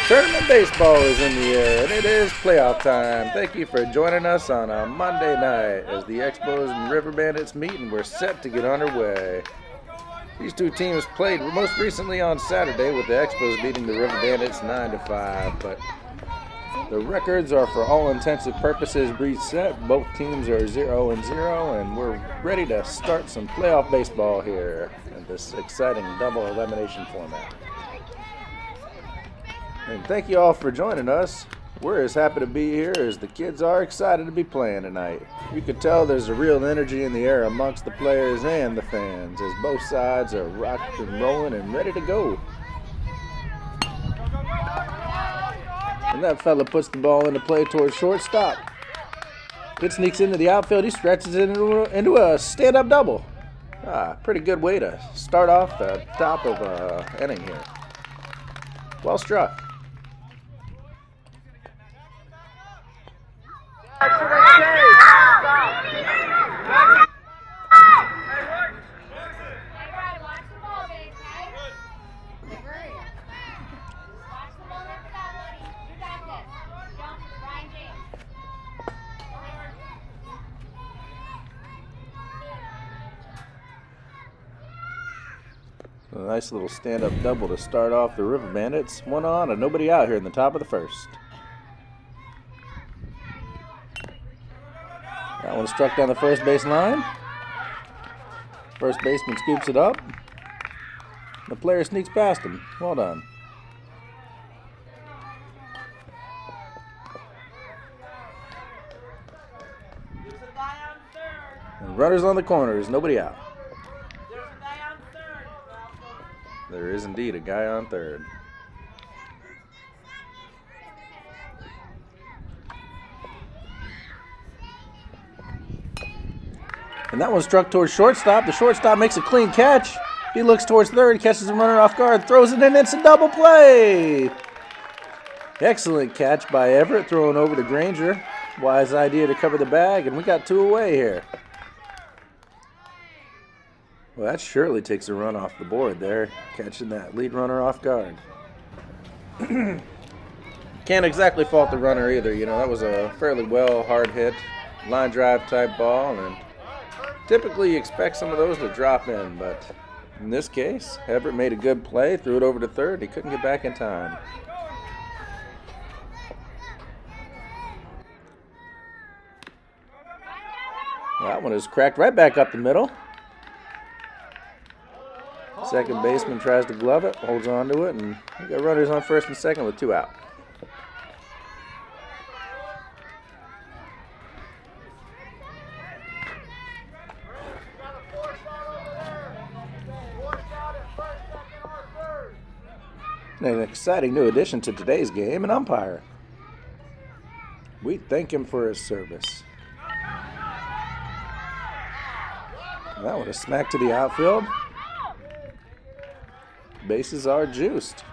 Tournament baseball is in the air, and it is playoff time. Thank you for joining us on a Monday night as the Expos and River Bandits meet, and we're set to get underway. These two teams played most recently on Saturday, with the Expos beating the River Bandits 9-5, but the records are for all intents and purposes reset. Both teams are 0-0, and we're ready to start some playoff baseball here in this exciting double elimination format. And thank you all for joining us. We're as happy to be here as the kids are excited to be playing tonight. You can tell there's a real energy in the air amongst the players and the fans as both sides are rocking and rolling and ready to go. And that fella puts the ball into play towards shortstop. It sneaks into the outfield. He stretches it into a stand-up double. Pretty good way to start off the top of an inning here. Well struck. A nice little stand-up double to start off the River Bandits. One on and nobody out here in the top of the first. That one struck down the first base line. First baseman scoops it up. The player sneaks past him. Well done. And runners on the corners, nobody out. There is indeed a guy on third. And that one struck towards shortstop. The shortstop makes a clean catch. He looks towards third, catches the runner off guard, throws it in. It's a double play. Excellent catch by Everett, throwing over to Granger. Wise idea to cover the bag, and we got two away here. Well, that surely takes a run off the board there, catching that lead runner off guard. Can't exactly fault the runner either. You know, that was a fairly well hard hit, line drive type ball, and typically you expect some of those to drop in, but in this case, Everett made a good play, threw it over to third. He couldn't get back in time. That one is cracked right back up the middle. Second baseman tries to glove it, holds on to it, and we got runners on first and second with two out. An exciting new addition to today's game, an umpire. We thank him for his service. That one is smacked to the outfield. Bases are juiced.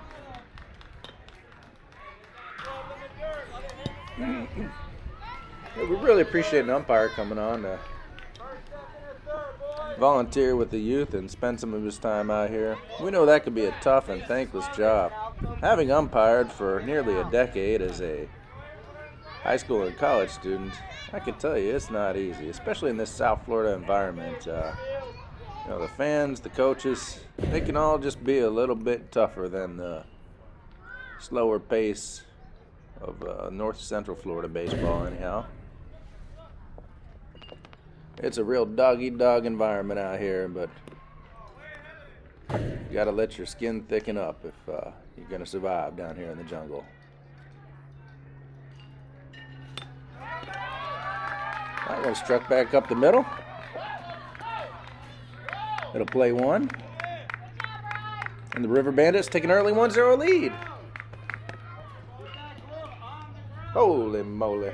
Yeah, we really appreciate an umpire coming on to volunteer with the youth and spend some of his time out here. We know that could be a tough and thankless job. Having umpired for nearly a decade as a high school and college student, I can tell you it's not easy, especially in this South Florida environment. You know, the fans, the coaches, they can all just be a little bit tougher than the slower pace of North Central Florida baseball anyhow. It's a real dog-eat-dog environment out here, but you got to let your skin thicken up if you're going to survive down here in the jungle. That one struck back up the middle. It'll play one. And the River Bandits take an early 1-0 lead. Holy moly.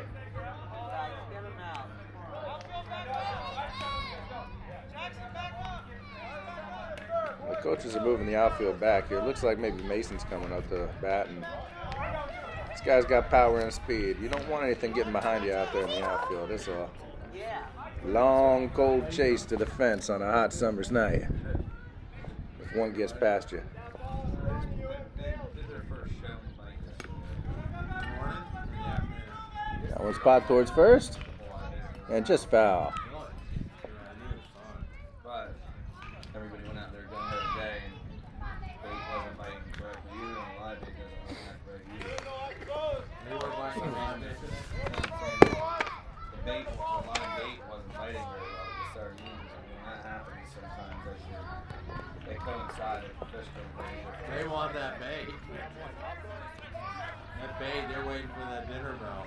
The coaches are moving the outfield back here. It looks like maybe Mason's coming up to bat, and this guy's got power and speed. You don't want anything getting behind you out there in the outfield. It's a long, cold chase to the fence on a hot summer's night. If one gets past you. One spot towards first. And just foul. But everybody went out there going the other day, and bait wasn't biting correctly either, and live bait doesn't act right either. They were biting the live bait. The bait, the live bait wasn't biting very well with the sardines, and when that happens, sometimes they coincide with the fish don't bite. They want that bait. That bait, they're waiting for that dinner bell.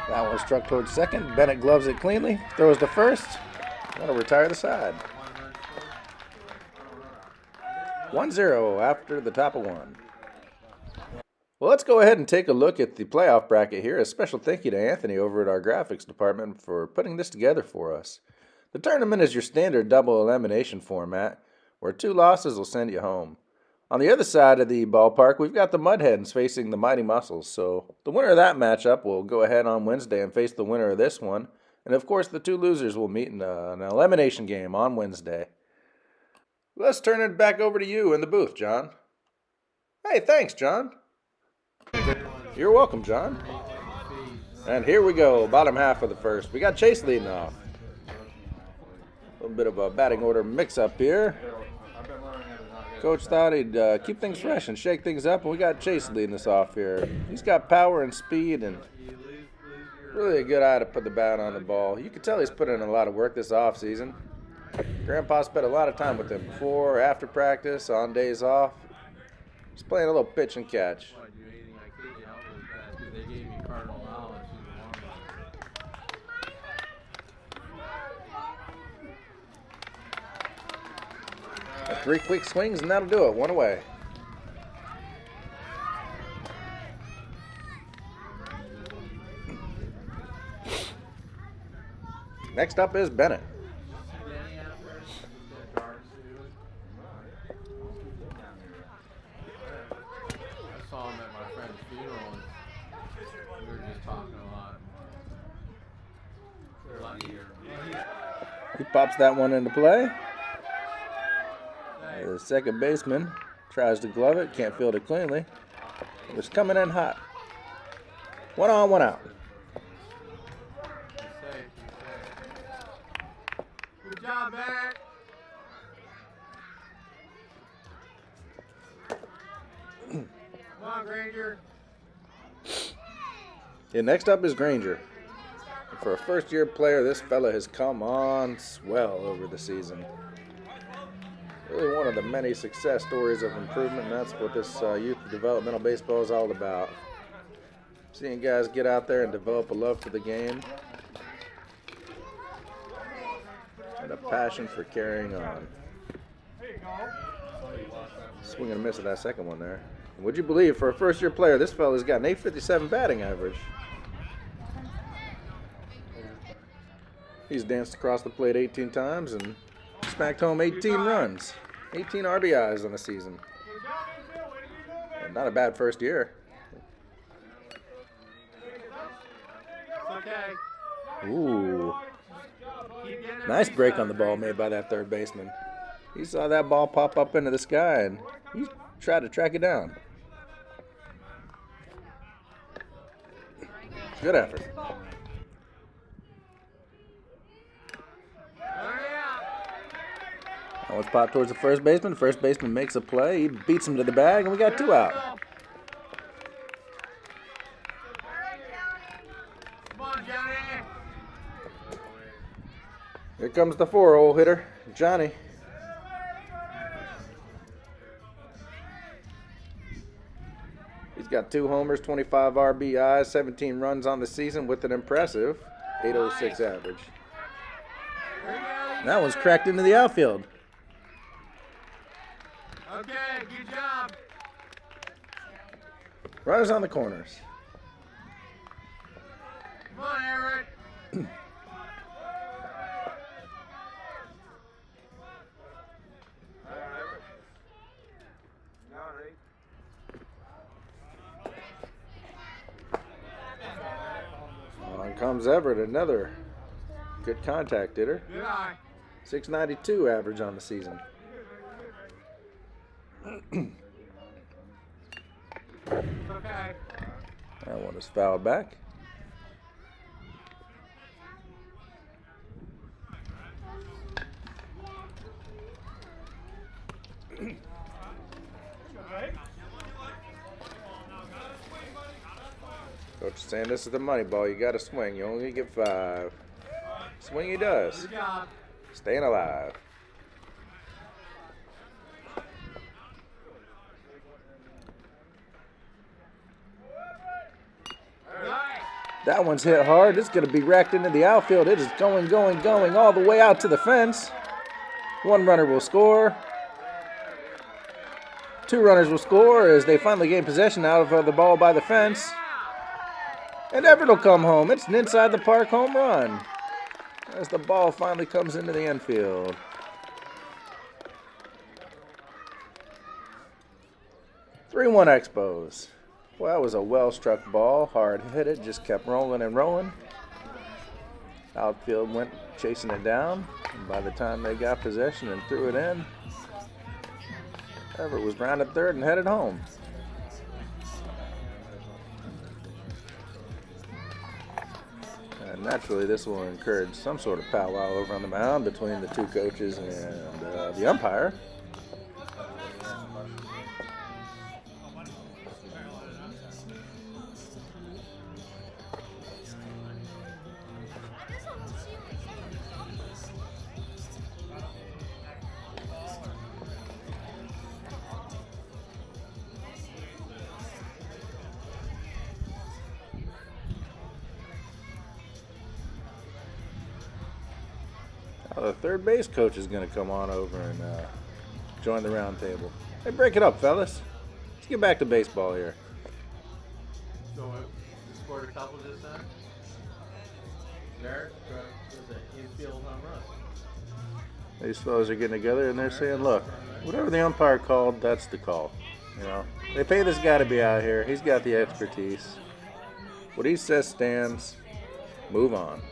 That one struck towards second. Bennett gloves it cleanly. Throws to first. That'll retire the side. 1-0 after the top of one. Well, let's go ahead and take a look at the playoff bracket here. A special thank you to Anthony over at our graphics department for putting this together for us. The tournament is your standard double elimination format, where 2 losses will send you home. On the other side of the ballpark, we've got the Mudhens facing the Mighty Muscles. So the winner of that matchup will go ahead on Wednesday and face the winner of this one. And of course, the 2 losers will meet in an elimination game on Wednesday. Let's turn it back over to you in the booth, John. Hey, thanks, John. You're welcome, John. And here we go, bottom half of the first. We got Chase leading off. A little bit of a batting order mix-up here. Coach thought he'd keep things fresh and shake things up, and we got Chase leading us off here. He's got power and speed and really a good eye to put the bat on the ball. You can tell he's put in a lot of work this offseason. Grandpa spent a lot of time with him before, after practice, on days off. He's playing a little pitch and catch. Three quick swings, and that'll do it. One away. Next up is Bennett. I saw him at my friend's funeral, and we were just talking a lot here. He pops that one into play. The second baseman tries to glove it, can't field it cleanly. It's coming in hot. 1 on, 1 out. Good job, Barrett. Come on, Granger. Yeah, next up is Granger. For a first-year player, this fella has come on swell over the season. Really one of the many success stories of improvement, and that's what this youth developmental baseball is all about. Seeing guys get out there and develop a love for the game and a passion for carrying on. Swing and a miss at that second one there. And would you believe, for a first-year player, this fella's got an .857 batting average. He's danced across the plate 18 times and smacked home 18 runs, 18 RBIs on the season. And not a bad first year. Ooh. Nice break on the ball made by that third baseman. He saw that ball pop up into the sky and he tried to track it down. Good effort. One spot towards the first baseman. First baseman makes a play. He beats him to the bag, and we got 2 out. Come on, Johnny. Here comes the 4-hole hitter, Johnny. He's got 2 homers, 25 RBIs, 17 runs on the season with an impressive .806 average. That one's cracked into the outfield. Okay, good job. Runners on the corners. Come on, Eric. On comes Everett, another good contact hitter. Good eye. 692 average on the season. Okay. That one is fouled back. Coach is saying this is the money ball. You got to swing. You only get 5. Swing he does. Good job. Staying alive. Nice. That one's hit hard. It's going to be racked into the outfield. It is going all the way out to the fence. 1 runner will score. 2 runners will score as they finally gain possession out of the ball by the fence. And Everett will come home. It's an inside the park home run as the ball finally comes into the infield. "3-1 Expos." Well, that was a well-struck ball. Hard hit it. Just kept rolling and rolling. Outfield went chasing it down. And by the time they got possession and threw it in, Everett was rounded third and headed home. And naturally, this will encourage some sort of powwow over on the mound between the 2 coaches and the umpire. The third base coach is going to come on over and join the round table. Hey, break it up, fellas. Let's get back to baseball here. So you scored a couple just then? Derek was an infield home run. These fellas are getting together and they're saying, look, whatever the umpire called, that's the call. You know, they pay this guy to be out here. He's got the expertise. What he says stands. Move on.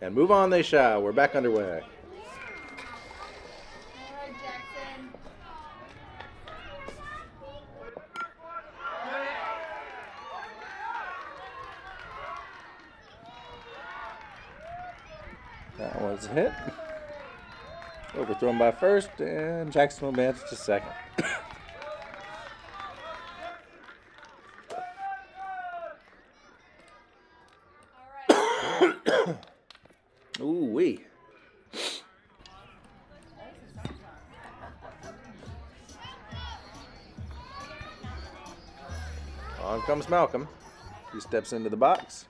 And move on they shall. We're back underway. That was hit. Overthrown by first, and Jackson will advance to second. Ooh-wee. On comes Malcolm. He steps into the box.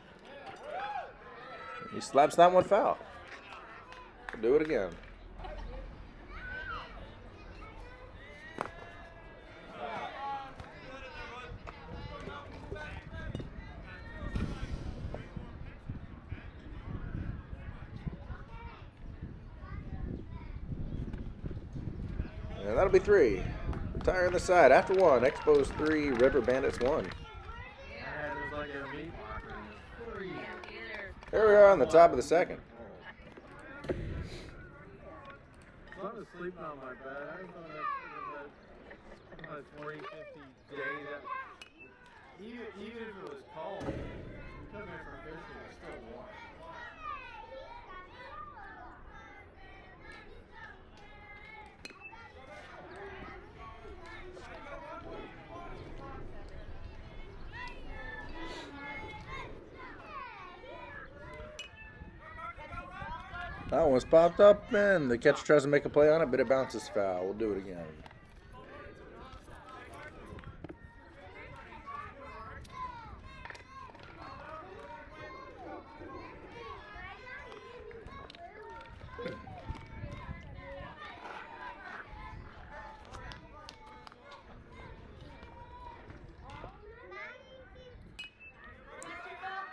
He slaps that one foul. We'll do it again. And that'll be 3. Retiring the side after 1. Expos 3, River Bandits 1. Here we are on the top of the second. I was sleeping on my bed. I thought it was 40, 50 days. Even if it was cold, we come here for fishing, it's still warm. That one's popped up, and the catcher tries to make a play on it, but it bounces foul. We'll do it again.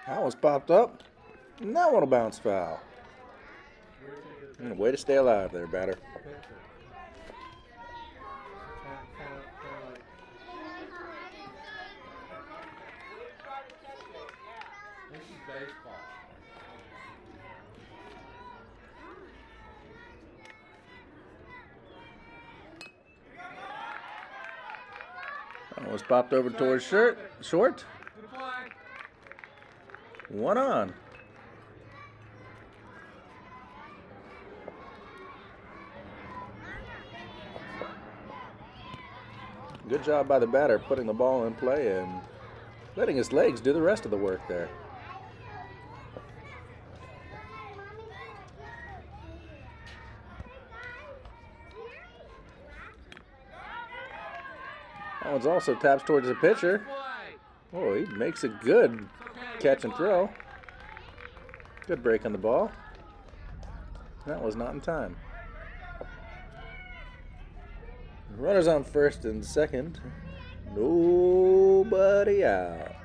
That one's popped up, and that one will bounce foul. Way to stay alive there, batter. This is baseball. Almost popped over towards short. Good play. One on. Good job by the batter putting the ball in play and letting his legs do the rest of the work there. That one's also taps towards the pitcher. Oh, he makes a good catch and throw. Good break on the ball. That was not in time. Runners on first and second. Nobody out.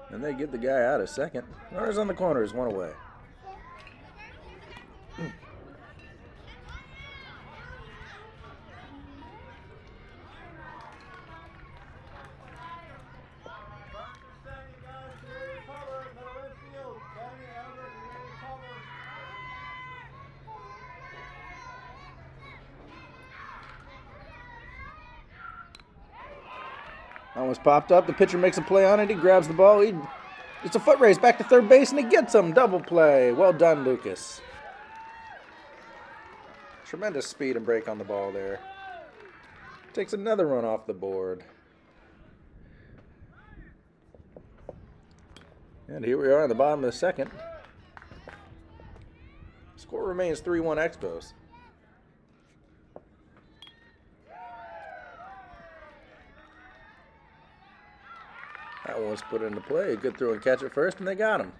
And they get the guy out of second. Runners on the corners, one away. Almost popped up. The pitcher makes a play on it. He grabs the ball. It's a foot race back to third base, and he gets him. Double play. Well done, Lucas. Tremendous speed and break on the ball there. Takes another run off the board. And here we are in the bottom of the second. Score remains 3-1 Expos. That one was put into play. A good throw and catch at first, and they got him.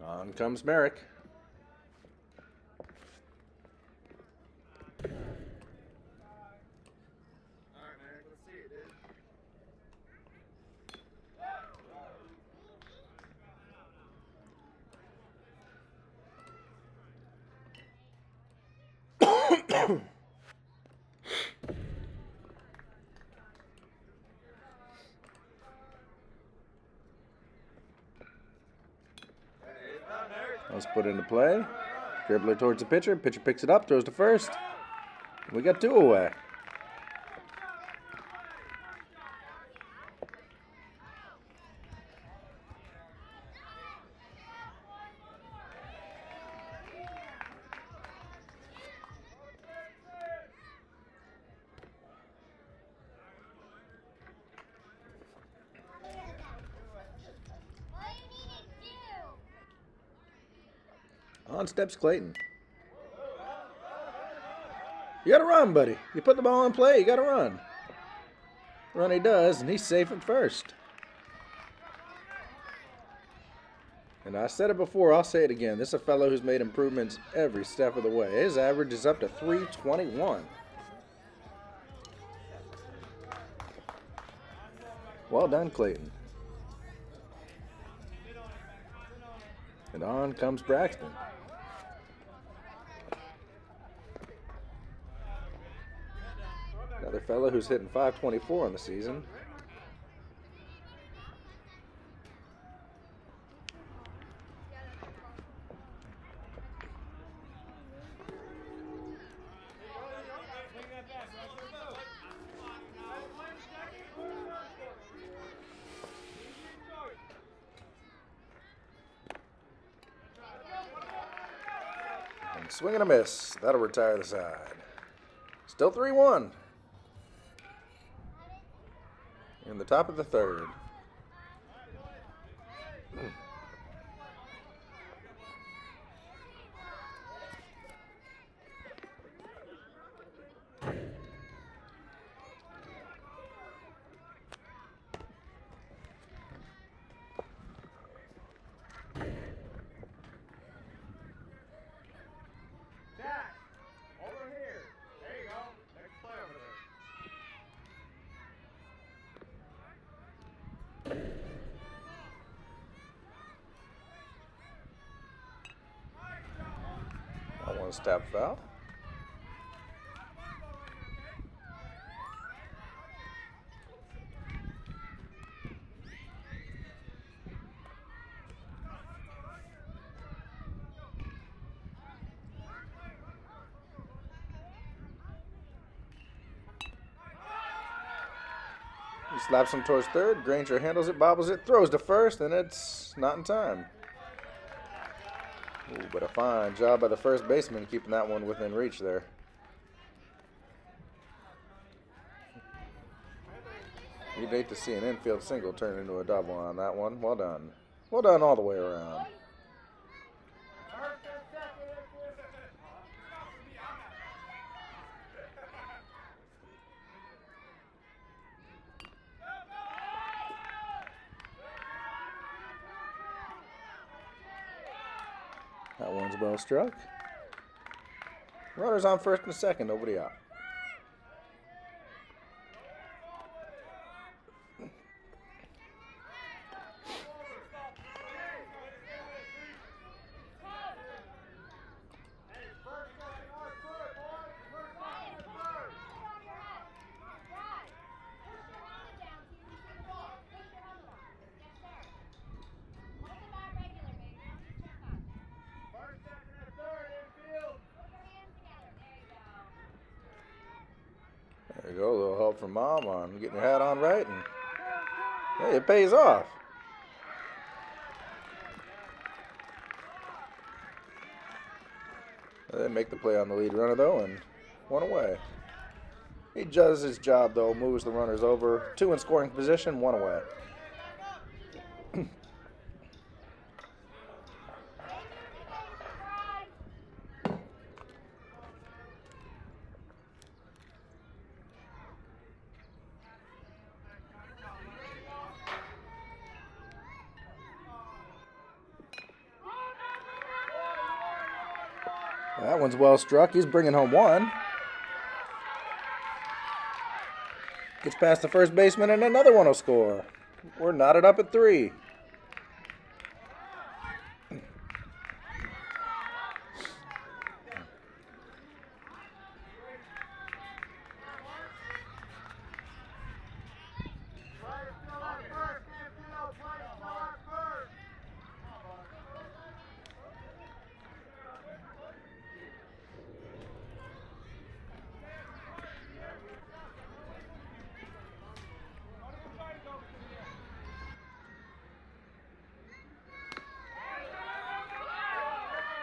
On comes Merrick. Let's put into play. Dribbler towards the pitcher. Pitcher picks it up, throws to first. We got two away. On steps Clayton. You gotta run, buddy. You put the ball in play, you gotta run. Run he does, and he's safe at first. And I said it before, I'll say it again. This is a fellow who's made improvements every step of the way. His average is up to 321. Well done, Clayton. And on comes Braxton. Another fellow who's hitting 524 on the season. And swing and a miss. That'll retire the side. Still 3-1. In the top of the third. Nice tap foul. He slaps him towards third. Granger handles it, bobbles it, throws to first, and it's not in time. Ooh, but a fine job by the first baseman keeping that one within reach there. You'd hate to see an infield single turn into a double on that one. Well done. Well done all the way around. That one's well struck. Runners on first and second, nobody out. There you go, a little help from Mom on getting your hat on right, and hey, it pays off. They make the play on the lead runner, though, and one away. He does his job, though, moves the runners over. 2 in scoring position, 1 away. That one's well struck. He's bringing home 1. Gets past the first baseman, and another one will score. We're knotted up at 3.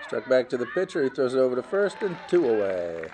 Struck back to the pitcher. He throws it over to first, and 2 away.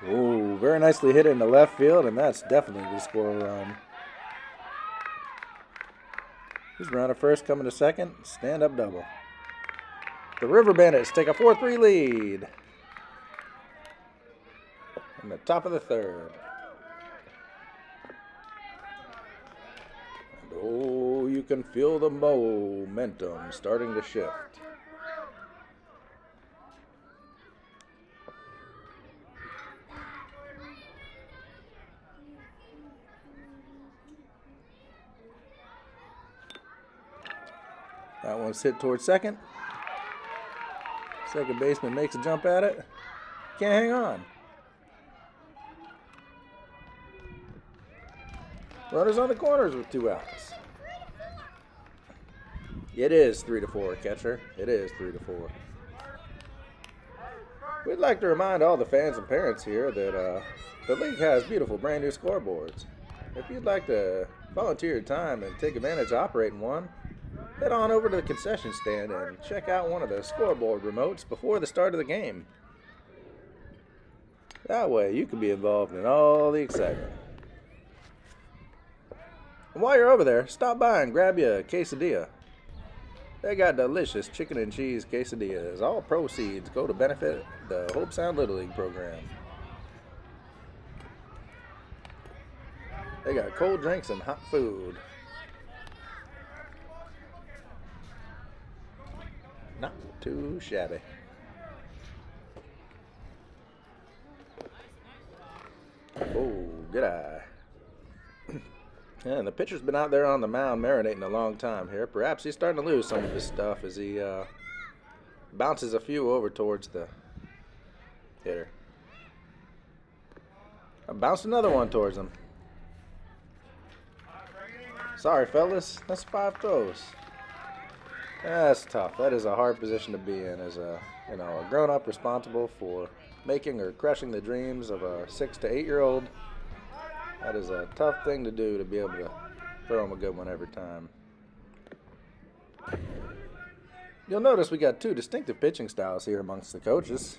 Ooh, very nicely hit it in the left field, and that's definitely the score run. He's running first, coming to second. Stand-up double. The River Bandits take a 4-3 lead in the top of the third. And oh, you can feel the momentum starting to shift. That one's hit towards second. Second baseman makes a jump at it. Can't hang on. Runners on the corners with 2 outs. It is 3-4, catcher. It is 3-4. We'd like to remind all the fans and parents here that the league has beautiful brand new scoreboards. If you'd like to volunteer your time and take advantage of operating one, head on over to the concession stand and check out one of the scoreboard remotes before the start of the game. That way you can be involved in all the excitement. And while you're over there, stop by and grab you a quesadilla. They got delicious chicken and cheese quesadillas. All proceeds go to benefit the Hope Sound Little League program. They got cold drinks and hot food. Not too shabby. Oh, good eye. And the pitcher's been out there on the mound marinating a long time here. Perhaps he's starting to lose some of his stuff as he bounces a few over towards the hitter. I bounced another one towards him. Sorry, fellas. That's 5 throws. That's tough. That is a hard position to be in as a grown-up responsible for making or crushing the dreams of a 6 to 8-year-old. That is a tough thing to do, to be able to throw him a good one every time. You'll notice we got 2 distinctive pitching styles here amongst the coaches.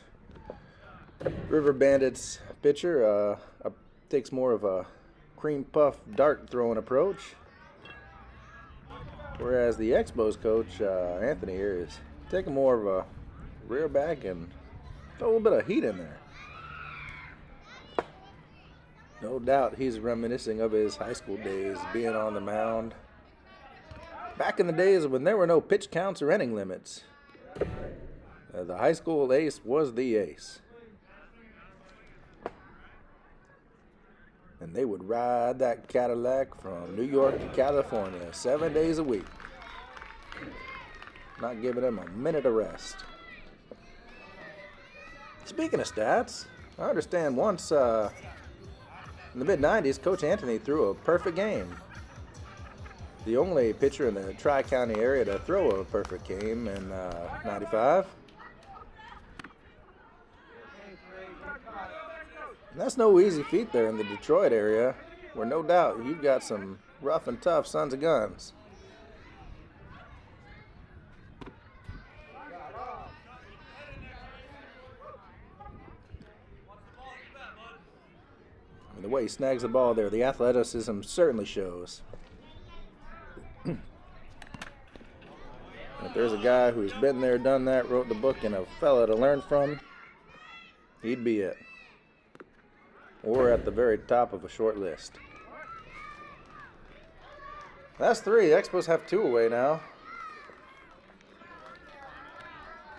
River Bandits pitcher takes more of a cream puff dart throwing approach, whereas the Expos coach, Anthony here, is taking more of a rear back and throw a little bit of heat in there. No doubt he's reminiscing of his high school days being on the mound. Back in the days when there were no pitch counts or inning limits. The high school ace was the ace. And they would ride that Cadillac from New York to California 7 days a week. Not giving him a minute of rest. Speaking of stats, I understand once in the mid-90s, Coach Anthony threw a perfect game. The only pitcher in the Tri-County area to throw a perfect game in 95. And that's no easy feat there in the Detroit area, where no doubt you've got some rough and tough sons of guns. The way he snags the ball there, the athleticism certainly shows. If there's a guy who's been there, done that, wrote the book, and a fella to learn from, he'd be it. Or at the very top of a short list. That's 3. The Expos have 2 away now.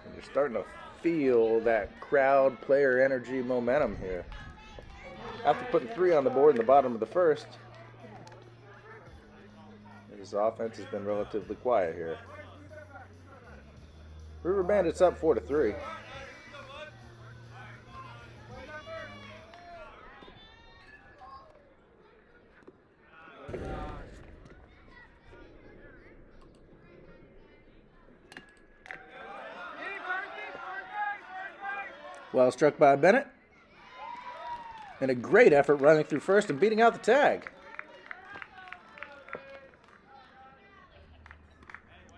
And you're starting to feel that crowd player energy momentum here. After putting 3 on the board in the bottom of the first, his offense has been relatively quiet here. River Bandits up 4-3. Well struck by Bennett. And a great effort running through first and beating out the tag.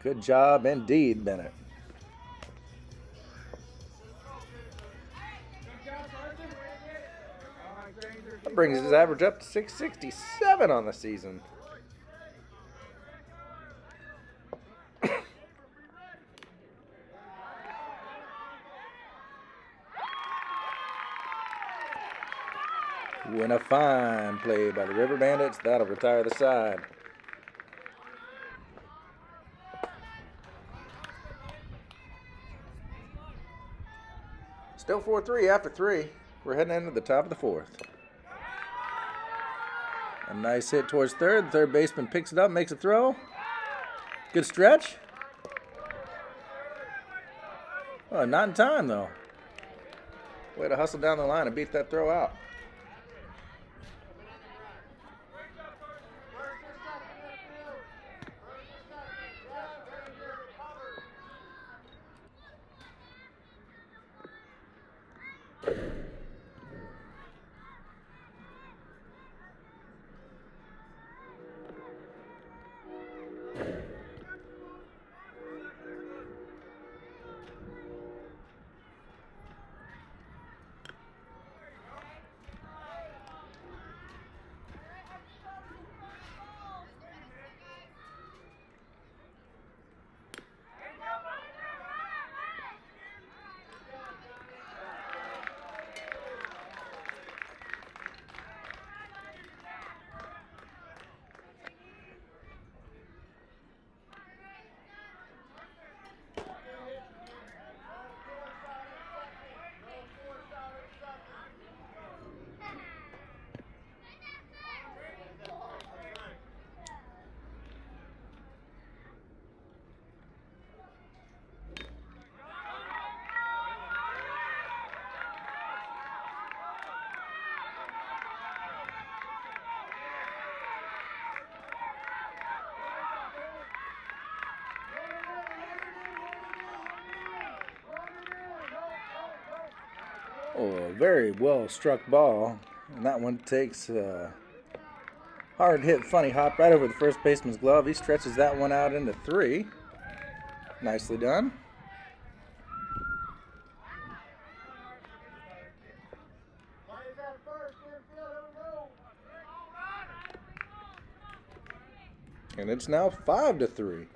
Good job indeed, Bennett. That brings his average up to 667 on the season. And a fine play by the River Bandits. That'll retire the side. Still 4-3 after 3. We're heading into the top of the 4th. A nice hit towards third. The third baseman picks it up, makes a throw. Good stretch. Oh, not in time, though. Way to hustle down the line and beat that throw out. Oh, very well struck ball. And that one takes a hard hit funny hop right over the first baseman's glove. He stretches that one out into 3. Nicely done. And it's now 5-3.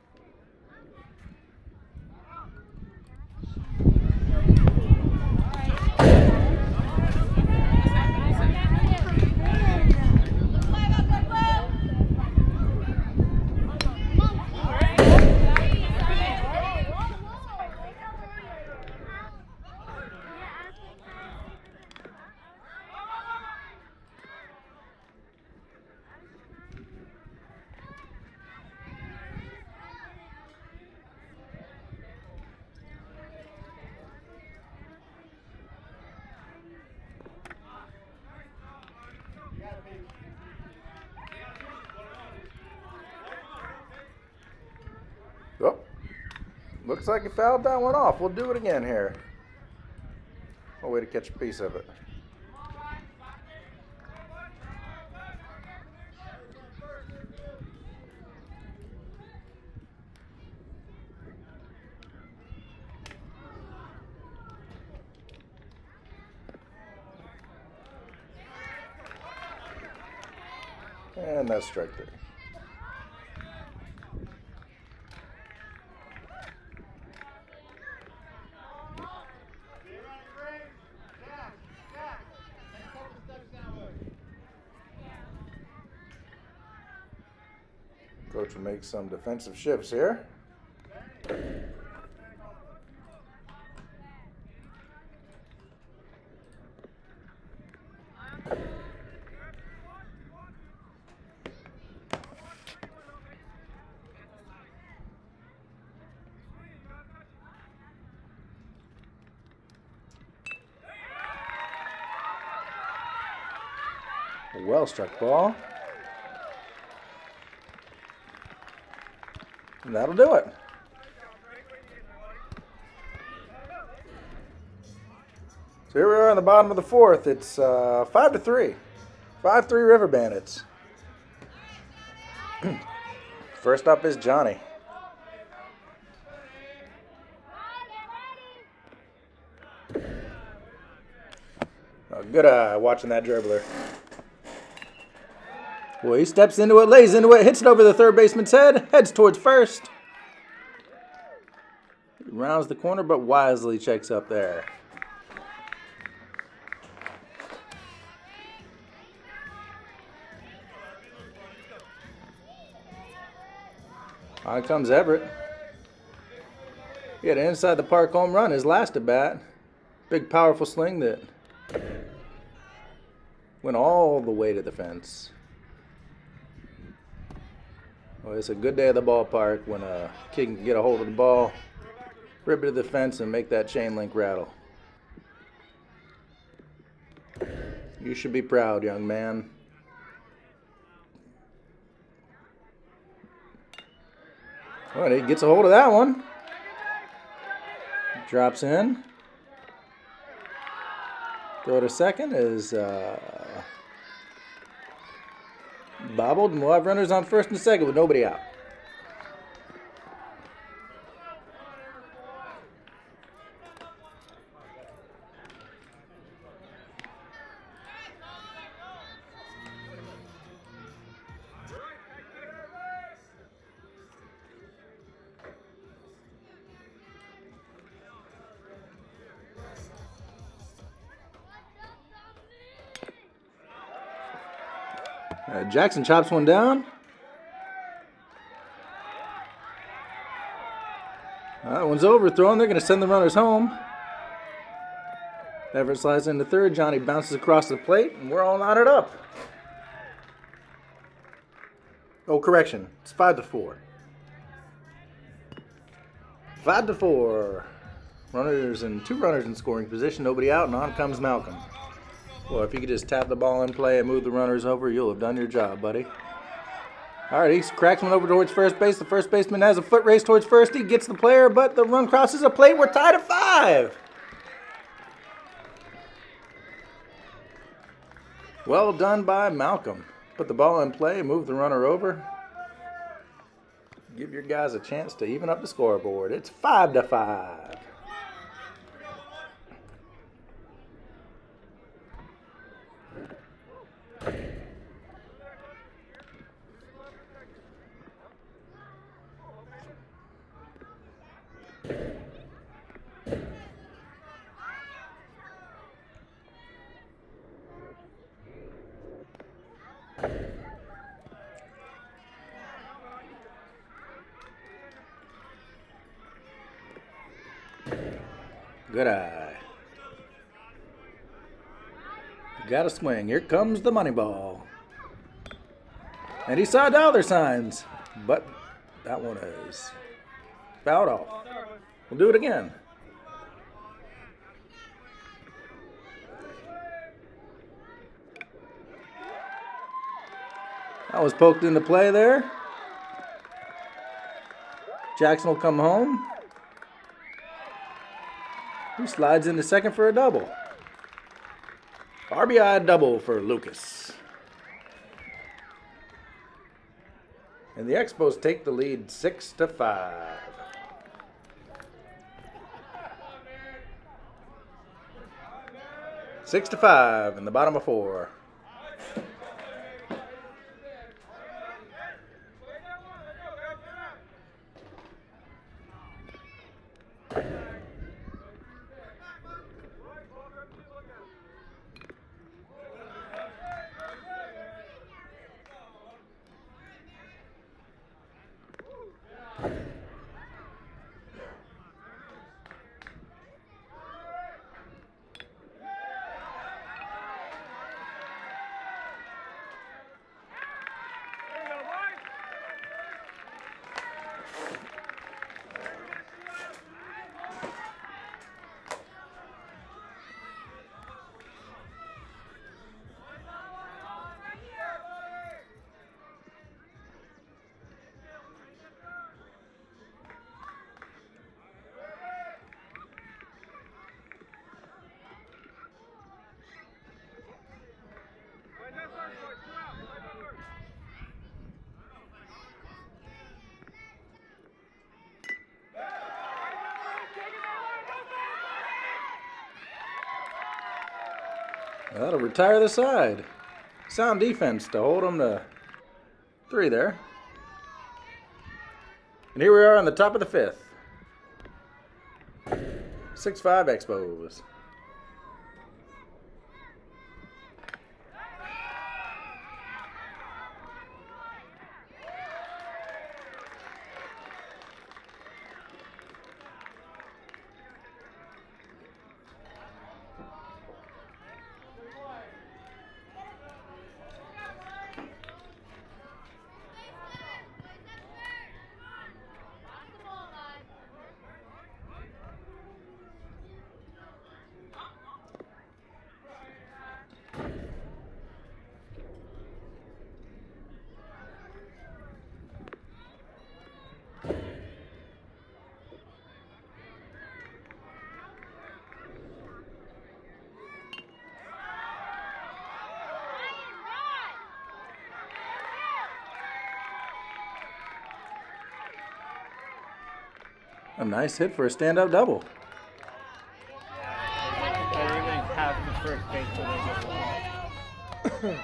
Oh, looks like he fouled that one off. We'll do it again here. Oh, way to catch a piece of it. And that's strike 3. Coach will make some defensive shifts here. A well struck ball. And that'll do it. So here we are on the bottom of the 4th. It's 5-3. 5-3 River Bandits. First up is Johnny. Oh, good eye watching that dribbler. Well, he steps into it, lays into it, hits it over the third baseman's head, heads towards first. He rounds the corner, but wisely checks up there. On comes Everett. He had an inside the park home run his last at bat. Big, powerful sling that went all the way to the fence. Well, it's a good day at the ballpark when a kid can get a hold of the ball, rip it to the fence, and make that chain link rattle. You should be proud, young man. Well, he gets a hold of that one. Drops in. Throw to second is bobbled, and we'll have runners on first and second with nobody out. Jackson chops one down. That one's overthrown. They're going to send the runners home. Everett slides into third. Johnny bounces across the plate, and we're all knotted up. Oh, correction. It's 5-4. 5-4. Runners and 2 runners in scoring position. Nobody out, and on comes Malcolm. Well, if you could just tap the ball in play and move the runners over, you'll have done your job, buddy. All right, he cracks one over towards first base. The first baseman has a foot race towards first. He gets the player, but the run crosses a plate. We're tied at 5. Well done by Malcolm. Put the ball in play, move the runner over. Give your guys a chance to even up the scoreboard. It's 5-5. Good eye. Got to swing. Here comes the money ball. And he saw dollar signs, but that one is fouled off. We'll do it again. That was poked into play there. Jackson will come home. He slides into second for a double. RBI double for Lucas. And the Expos take the lead 6-5. 6-5 in the bottom of 4. That'll retire the side. Sound defense to hold them to 3 there. And here we are on the top of the 5th. 6-5 Expos. A nice hit for a standout double. Better than half the first base till they get one.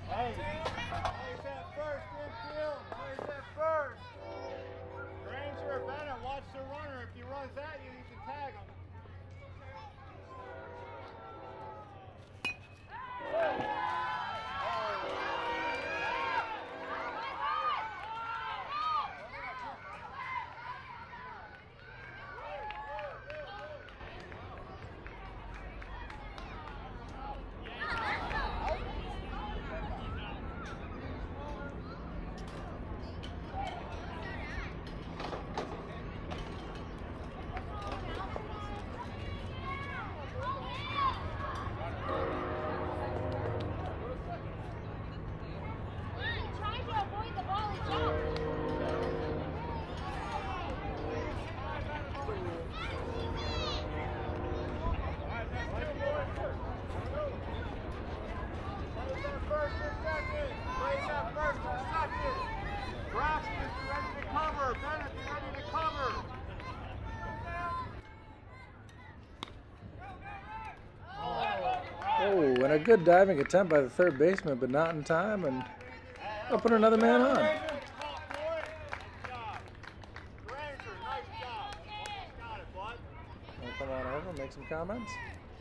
Hey, where's that first infield? Where's that first? Ranger or Bennett, watch the runner. If he runs at you, you can tag him. And a good diving attempt by the third baseman, but not in time, and I'll put another man on. Nice job. Granger, nice job. Got it, bud. We'll come on over and make some comments.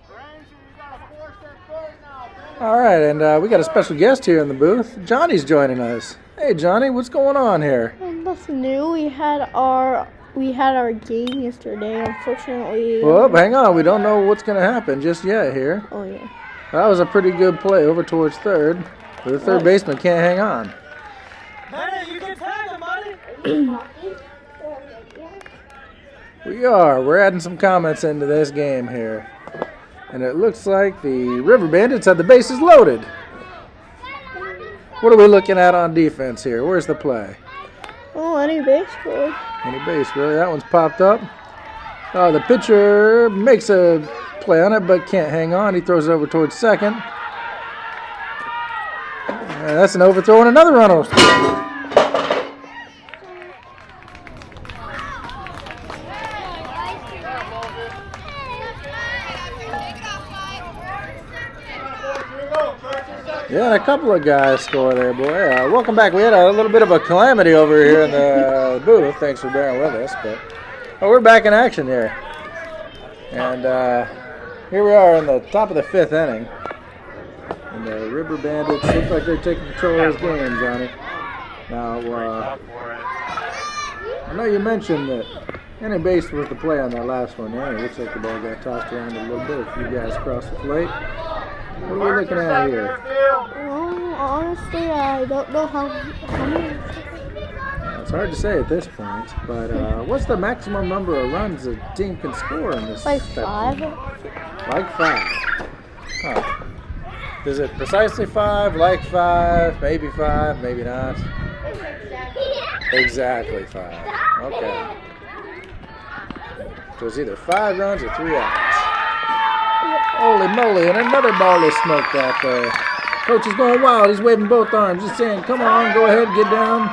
Granger, you got a 4-step third now, baby. All right, and we got a special guest here in the booth. Johnny's joining us. Hey, Johnny, what's going on here? Nothing new. We had our game yesterday. Unfortunately. Well, hang on. We don't know what's going to happen just yet here. Oh yeah. That was a pretty good play over towards third, but the third baseman can't hang on. Bennett, you can tag him, buddy. We're adding some comments into this game here. And it looks like the River Bandits have the bases loaded. What are we looking at on defense here? Where's the play? Oh, any baseball. Any base, really? That one's popped up. The pitcher makes a play on it, but can't hang on. He throws it over towards second. And that's an overthrow and another runner. Yeah, a couple of guys score there, boy. Welcome back. We had a little bit of a calamity over here in the booth. Thanks for bearing with us. But we're back in action here. And here we are in the top of the 5th inning. And the River Bandits look like they're taking control of this game, Johnny. Now, I know you mentioned that any base was the play on that last one. Yeah, it looks like the ball got tossed around a little bit. A few guys crossed the plate. What are we looking at here? Well, honestly, I don't know how many. It's hard to say at this point, but what's the maximum number of runs a team can score in this? Like type 5. of game? Like 5. Huh. Is it precisely 5, like 5, maybe 5, maybe not? Exactly 5. Okay. So it's either 5 runs or 3 outs. Holy moly, and another ball is smoked out there. Coach is going wild. He's waving both arms. He's saying, come on, go ahead, get down.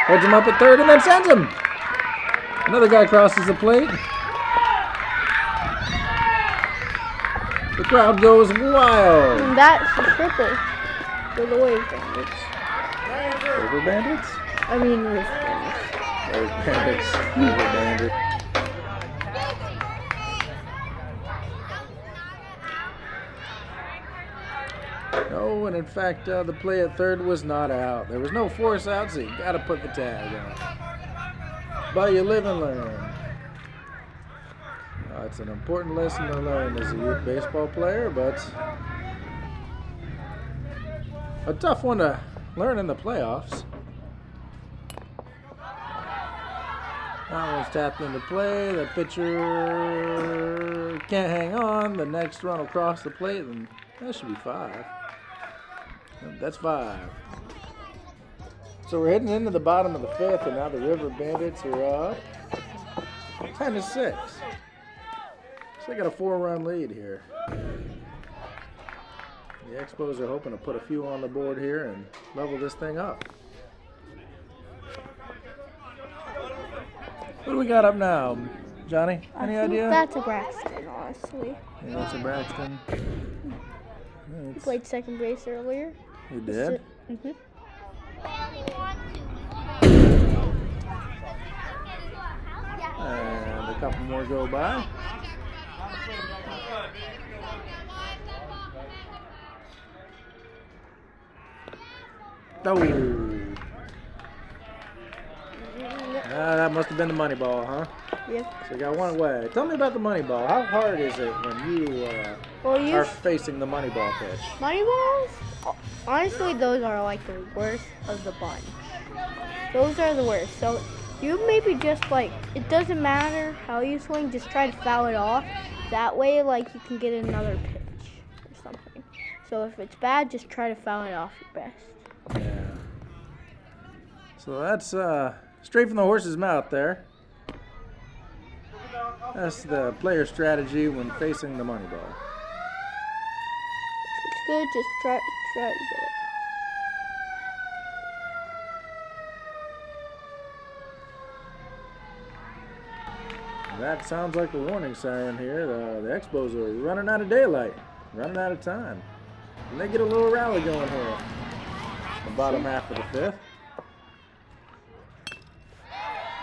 Holds him up at third and then sends him. Another guy crosses the plate. The crowd goes wild. And that's the triple for the Wave Bandits. River Bandits? I mean, Wave Bandits. Wave Bandits. River Bandits. No, and in fact, the play at third was not out. There was no force out, so you got to put the tag on. But you live and learn. It's an important lesson to learn as a youth baseball player, but a tough one to learn in the playoffs. That one's tapped into play. The pitcher can't hang on. The next run will cross the plate, and that should be 5. That's 5. So we're heading into the bottom of the 5th, and now the River Bandits are up 10-6. So they got a 4-run lead here. The Expos are hoping to put a few on the board here and level this thing up. What do we got up now, Johnny? Any idea? That's a Braxton, honestly. Yeah, that's a Braxton. He played second base earlier. He did? Mm-hmm. And a couple more go by. Oh. That must have been the money ball, huh? Yep. So you got one away. Tell me about the money ball. How hard is it when you are facing the money ball pitch? Money balls? Honestly, those are like the worst of the bunch. Those are the worst. So you maybe just like, it doesn't matter how you swing, just try to foul it off. That way, like, you can get another pitch or something. So if it's bad, just try to foul it off your best. Yeah. So that's straight from the horse's mouth there. That's the player strategy when facing the money ball. If it's good, just try to get it. That sounds like the warning siren here. The Expos are running out of daylight, running out of time. And they get a little rally going here. The bottom half of the fifth.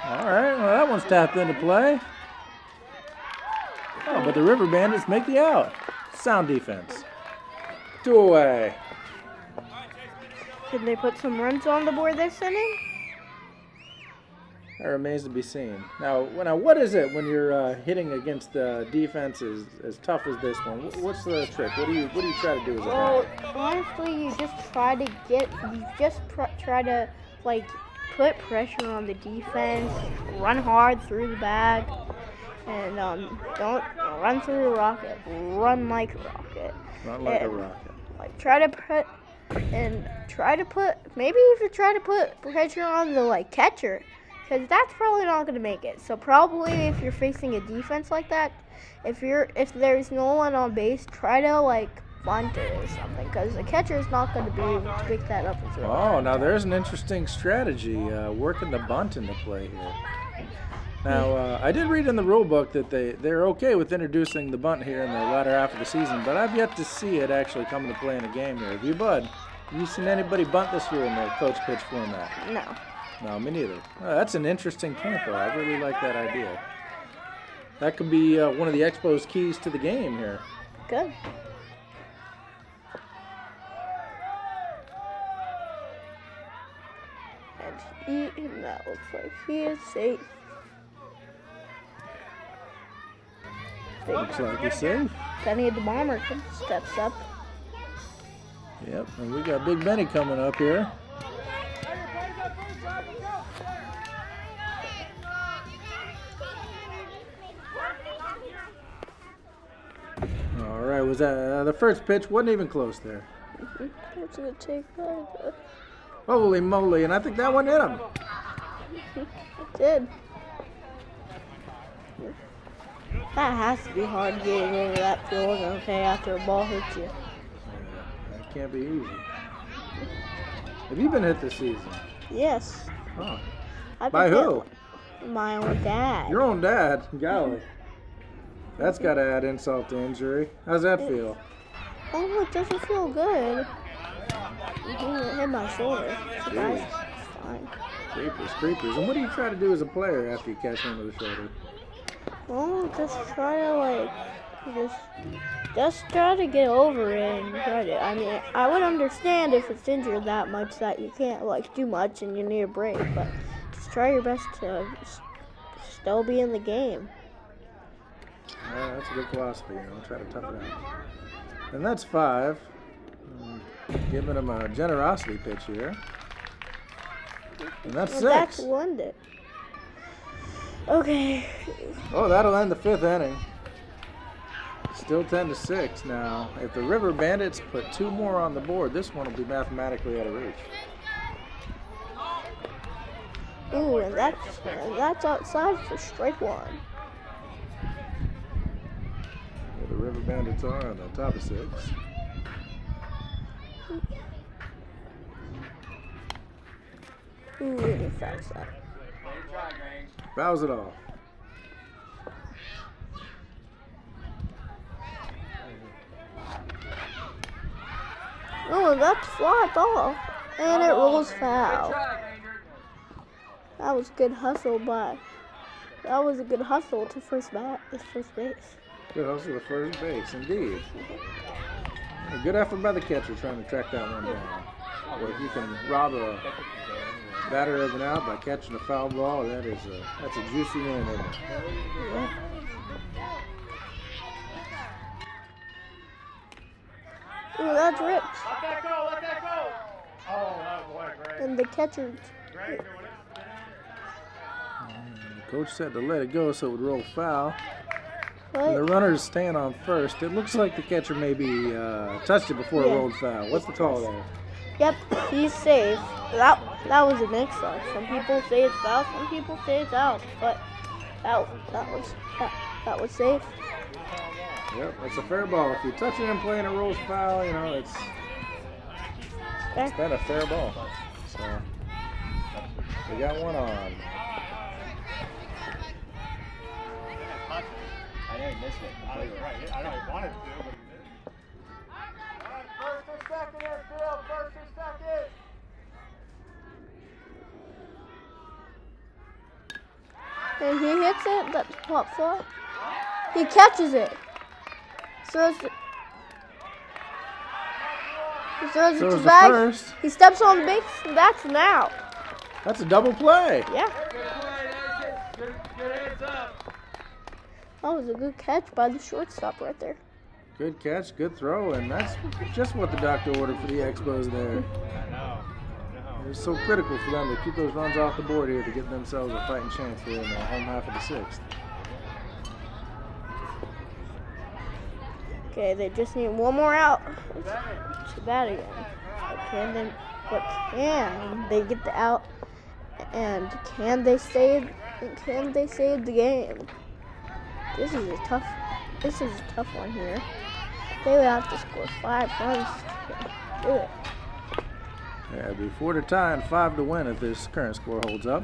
All right, well, that one's tapped into play. Oh, but the River Bandits make the out. Sound defense. 2 away. Can they put some runs on the board this inning? That remains to be seen. Now, what is it when you're hitting against defenses as tough as this one? What's the trick? What do you try to do as a Well, batter? honestly, you just try to like put pressure on the defense, run hard through the bag, and don't run through the rocket. Run like a rocket. Not like a rocket. Like try to put maybe even try to put pressure on the catcher. Because that's probably not going to make it. So probably if you're facing a defense like that, if there's no one on base, try to bunt it or something. Because the catcher's not going to be able to pick that up and throw it. Oh, now there's an interesting strategy, working the bunt into play here. Now, I did read in the rule book that they're okay with introducing the bunt here in the latter half of the season, but I've yet to see it actually come into play in a game here. Have you, Bud? Have you seen anybody bunt this year in the coach pitch format? No. No, me neither. That's an interesting point, though. I really like that idea. That could be one of the Expos' keys to the game here. Good. And that looks like he is safe. Looks like he's safe. Benny the Bomber steps up. Yep, and we got Big Benny coming up here. All right, was that the first pitch? Wasn't even close there. That's a good take. Holy moly, and I think that one hit him. It did. That has to be hard getting over that field, okay, after a ball hits you. Yeah, that can't be easy. Have you been hit this season? Yes. Huh. I've By been who? hit. My own dad. Your own dad? Golly. That's got to add insult to injury. How's that feel? Oh, it doesn't feel good. It hit my shoulder. Surprised. It's fine. Creepers. And what do you try to do as a player after you catch him with the shoulder? Well, just try to just try to get over it and try to. I mean, I would understand if it's injured that much that you can't do much and you need a break, but just try your best to still be in the game. That's a good philosophy, try to tough it out. And that's 5. Giving him a generosity pitch here. And that's 6. That's London. Okay. Oh, that'll end the 5th inning. Still 10-6 now. If the River Bandits put 2 more on the board, this one will be mathematically out of reach. Ooh, and that's outside for strike 1. Where the River Bandits are on the top of 6. Ooh, and he fouls that. Fouls it off. Oh, and that's fly ball. And it rolls foul. That was good hustle, but that was a good hustle to first base. Good hustle to first base, indeed. A good effort by the catcher trying to track that one down. Well, if you can rob a batter of an out by catching a foul ball, that's a juicy win, isn't it? Yeah. Ooh, that's ripped. Let that go, let that go. Oh, that boy, Greg. And the catcher. Greg, The coach said to let it go so it would roll foul. And the What? runner's staying on first. It looks like the catcher maybe touched it before it rolled foul. What's the call there? Yep, he's safe. That was a mix-up. Some people say it's foul, some people say it's out. But that was safe. Yep, it's a fair ball. If you touch it in play and it rolls foul, it's been a fair ball. So we got one on. I know he missed it. I know he wanted to, but he didn't. All right, first or second infield, first or second. And he hits it. That's pop fly. He catches it. Throws it. He throws it to Throws the bag. first. He steps on base. And that's an out. That's a double play. Yeah. Good heads up. That was a good catch by the shortstop right there. Good catch, good throw, and that's just what the doctor ordered for the Expos there. I know. It's so critical for them to keep those runs off the board here to give themselves a fighting chance here in the home half of the sixth. Okay, they just need one more out. It's too bad again. But can they get the out? And can they save? Can they save the game? This is a tough one here. They would have to score 5 runs to do it. Yeah, it'd be 4 to tie and 5 to win if this current score holds up.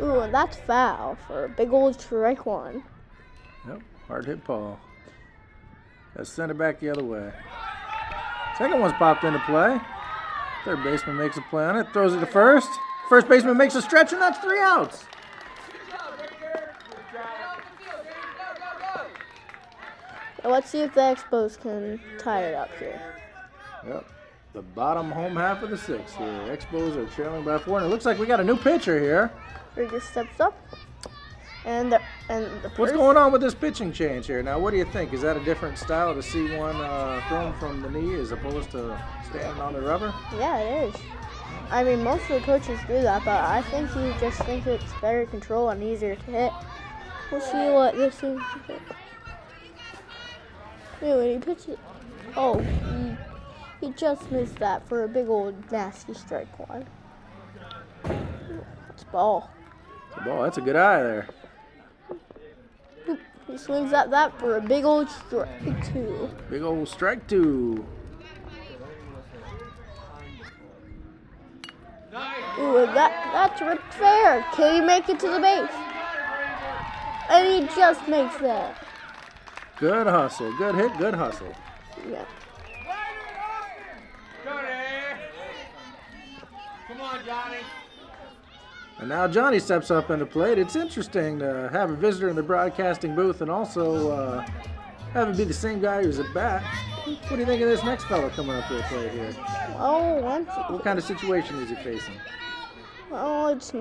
Ooh, and that's foul for a big old strike one. Yep, hard hit Paul. That's send it back the other way. Second one's popped into play. Third baseman makes a play on it, throws it to first. First baseman makes a stretch, and that's 3 outs. Let's see if the Expos can tie it up here. Yep, the bottom home half of the sixth here. Expos are trailing by 4, and it looks like we got a new pitcher here. He just steps up, and the What's going on with this pitching change here? Now, what do you think? Is that a different style to see one thrown from the knee as opposed to standing on the rubber? Yeah, it is. I mean, most of the coaches do that, but I think he just thinks it's better control and easier to hit. We'll see what this is. Yeah, when he pitches, oh, he just missed that for a big old nasty strike one. That's ball. It's a ball. That's a good eye there. He swings at that for a big old strike 2. Big old strike 2. Ooh, and that's ripped fair. Can he make it to the base? And he just makes that. Good hustle. Good hit. Good hustle. Yeah. Come on, Johnny. And now Johnny steps up into plate. It's interesting to have a visitor in the broadcasting booth and also have it be the same guy who's at bat. What do you think of this next fella coming up to the plate here? Oh, What kind of situation is he facing? well, it's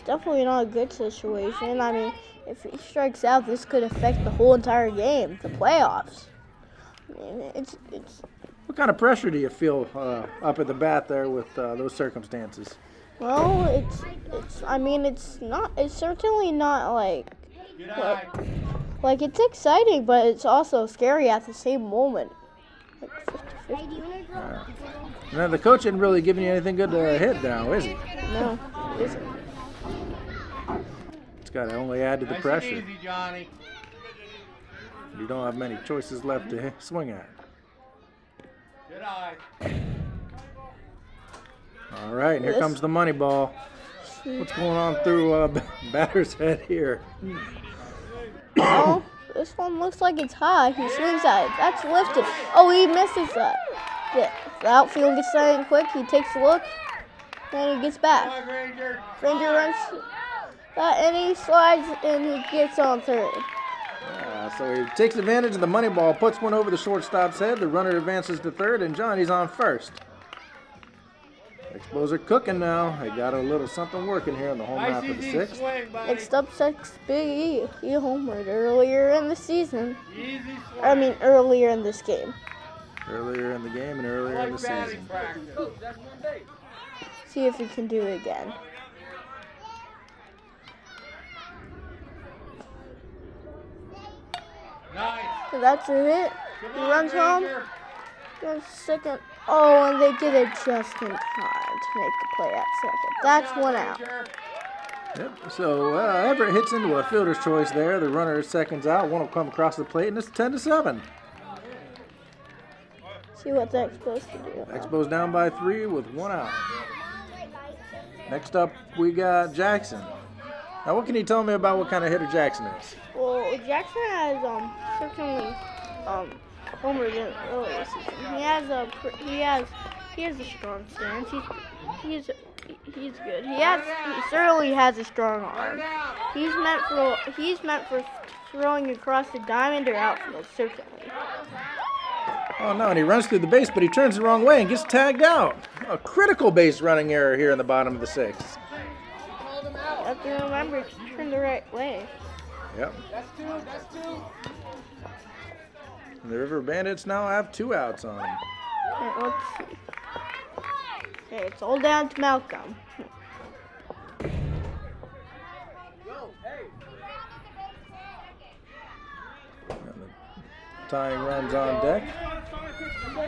definitely not a good situation. I mean, if he strikes out, this could affect the whole entire game, the playoffs. I mean, it's What kind of pressure do you feel up at the bat there with those circumstances? well, I mean, it's certainly not like it's exciting, but it's also scary at the same moment. Like 50-50. And then the coach isn't really giving you anything good to hit now, is he? No, it isn't. It's got to only add to the pressure. Easy, Johnny. You don't have many choices left to swing at. Good eye. All right, and here comes the money ball. What's going on through batter's head here? Oh, this one looks like it's high. He swings at it. That's lifted. Oh, he misses that. Yeah, the outfield gets that in quick. He takes a look, and he gets back. Come on, Granger. Granger runs that, and he slides, and he gets on third. So he takes advantage of the money ball, puts one over the shortstop's head. The runner advances to third, and Johnny's on first. Expos are cooking now. They got a little something working here in the home half of the sixth. Swing, buddy. Next up, Big E. He homered earlier in the season. Easy swing. I mean, earlier in this game. Earlier in the game and earlier in the season. Practice. See if he can do it again. Nice. So that's a hit. Come He on, runs home. Granger. Runs second. Oh, and they get it just in time to make the play at second. That's one out. Granger. Yep. So Everett hits into a fielder's choice there. The runner is seconds out. One will come across the plate, and it's 10-7. See what the Expos can do. Expos down by 3 with 1 out. Next up, we got Jackson. Now, what can you tell me about what kind of hitter Jackson is? Well, Well, Jackson has certainly homered in earlier season. He has a strong stance. He's good. He certainly has a strong arm. He's meant for throwing across the diamond or outfield, certainly. Oh no, and he runs through the base, but he turns the wrong way and gets tagged out. A critical base running error here in the bottom of the sixth. You have to remember to turn the right way. Yep. That's two. And the River Bandits now have 2 outs on them. Okay, let's see. Okay, it's all down to Malcolm. And the tying runs on deck.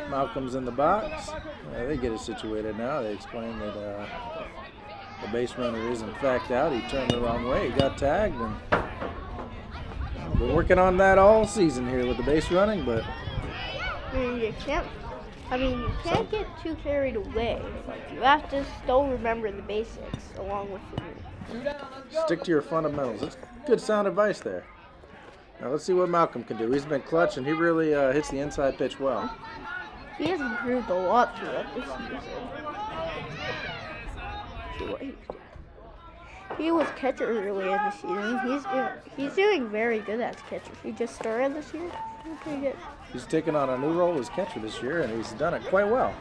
Malcolm's in the box. They get it situated now. They explain that the base runner is in fact out. He turned the wrong way. He got tagged, and been working on that all season here with the base running, but You can't get too carried away. Like, you have to still remember the basics along with the move. stick to your fundamentals. That's good sound advice there. Now let's see what Malcolm can do. He's been clutch, and he really hits the inside pitch well. He has improved a lot throughout this season. See what he's doing. He was catcher early in the season. He's doing very good as catcher. He just started this year. He's pretty good. He's taken on a new role as catcher this year, and he's done it quite well.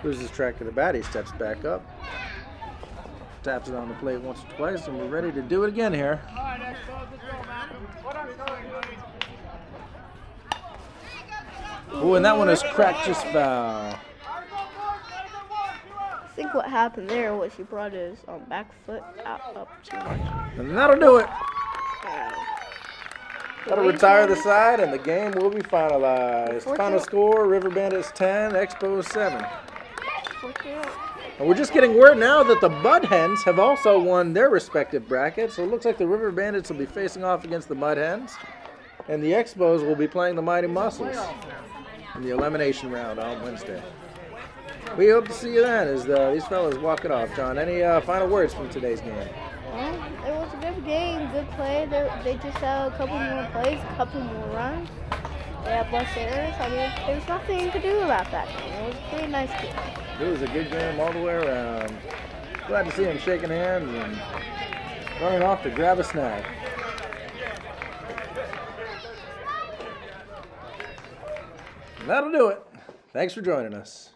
Loses track of the bat. He steps back up, taps it on the plate once or twice, and we're ready to do it again here. All right, let's go, man. What I'm going, Ooh, and that one is cracked just foul. I think what happened there was he brought his back foot up too much. And that'll do it. The That'll way retire he the side, and the game will be finalized. Final score, River Bandits 10, Expos 7. And we're just getting word now that the Mud Hens have also won their respective brackets. So it looks like the River Bandits will be facing off against the Mud Hens, and the Expos will be playing the Mighty Muscles in the elimination round on Wednesday. We hope to see you then as these fellas walk it off. John, any final words from today's game? Well, it was a good game, good play. They just had a couple more plays, a couple more runs. They had less errors. I mean, there's nothing you could do about that game. It was a pretty nice game. It was a good game all the way around. Glad to see them shaking hands and running off to grab a snack. And that'll do it. Thanks for joining us.